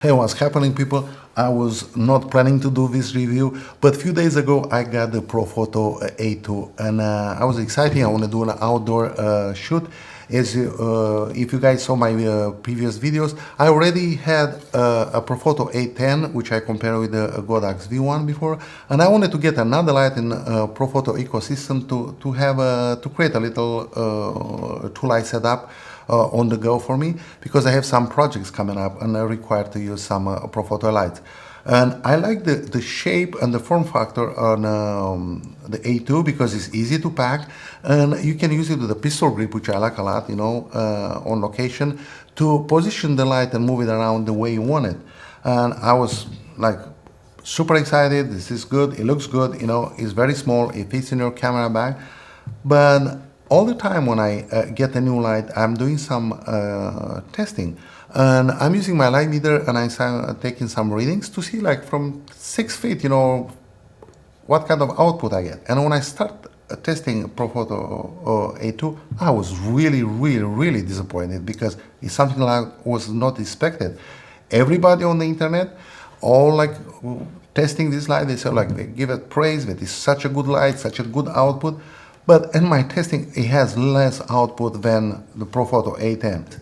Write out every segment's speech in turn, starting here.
Hey, what's happening, people? I was not planning to do this review, but a few days ago I got the Profoto A2 and I was excited. I want to do an outdoor shoot. If you guys saw my previous videos, I already had a Profoto A10, which I compared with the Godox V1 before, and I wanted to get another light in Profoto ecosystem to create a little tool light setup on the go for me, because I have some projects coming up and I require to use some Profoto lights. And I like the shape and the form factor on the A2 because it's easy to pack and you can use it with a pistol grip, which I like a lot, on location, to position the light and move it around the way you want it. And I was like super excited. This is good. It looks good. It's very small. It fits in your camera bag. But all the time when I get a new light, I'm doing some testing. And I'm using my light meter and I'm taking some readings to see, like, from 6 feet, what kind of output I get. And when I start testing Profoto A2, I was really disappointed because it's something like was not expected. Everybody on the internet, all like testing this light, they say, like, they give it praise that it's such a good light, such a good output. But in my testing, it has less output than the Profoto A10.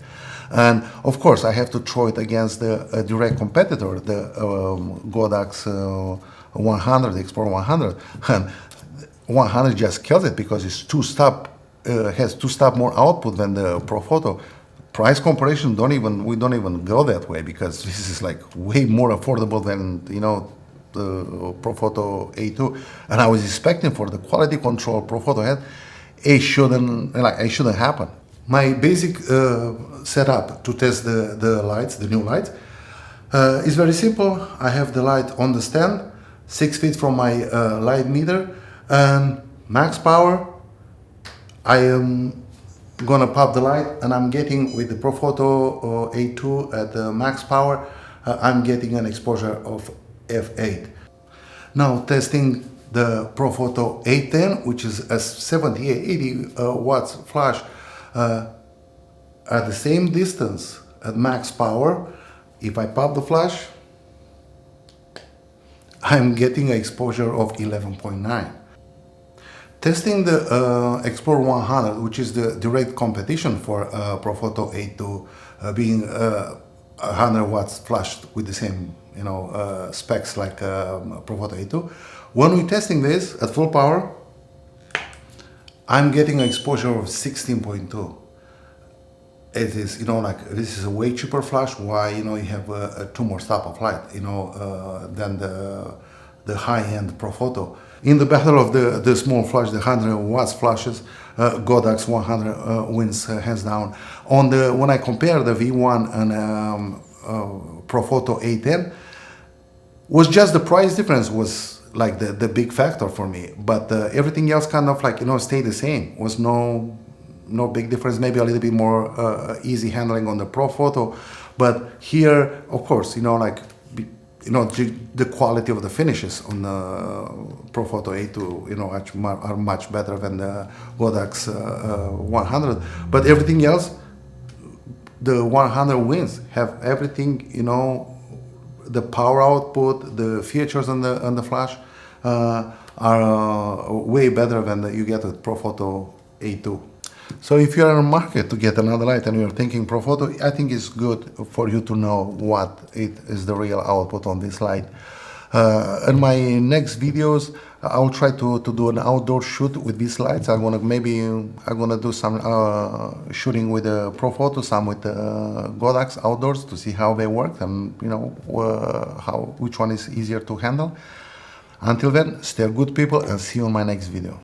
And of course, I have to throw it against the direct competitor, the Godox 100, Explore 100. And 100 just kills it because it's has 2 step more output than the Profoto. Price comparison, we don't even go that way, because this is like way more affordable than, the Profoto A2, and I was expecting for the quality control Profoto had, it shouldn't happen. My basic setup to test the lights, the new lights, is very simple. I have the light on the stand, 6 feet from my light meter, and max power. I am gonna pop the light, and I'm getting, with the Profoto A2 at the max power, I'm getting an exposure of f8. Now testing the Profoto A10, which is a 70-80 watts flash at the same distance at max power. If I pop the flash, I'm getting an exposure of 11.9. Testing the Explore 100, which is the direct competition for Profoto A2, being 100 watts flashed with the same specs like Profoto A2. When we're testing this at full power, I'm getting an exposure of 16.2. It is, this is a way cheaper flash. Why, you have 2 more stops of light, than the high-end Profoto. In the battle of the small flash, the 100 watts flashes, Godox 100 wins hands down. When I compare the V1 and Profoto A10, was just the price difference was like the big factor for me, but everything else kind of like stayed the same. Was no big difference. Maybe a little bit more easy handling on the Profoto, but here, of course, the quality of the finishes on the Profoto A2 are much better than the Godox 100, but everything else, the 100 wins. Have everything, the power output, the features on the flash are way better than you get with Profoto A2. So if you're in a market to get another light and you're thinking Profoto, I think it's good for you to know what is the real output on this light. In my next videos, I'll try to do an outdoor shoot with these lights. I'm gonna do some shooting with the Profoto, some with the Godox outdoors, to see how they work and which one is easier to handle. Until then, stay good, people, and see you in my next video.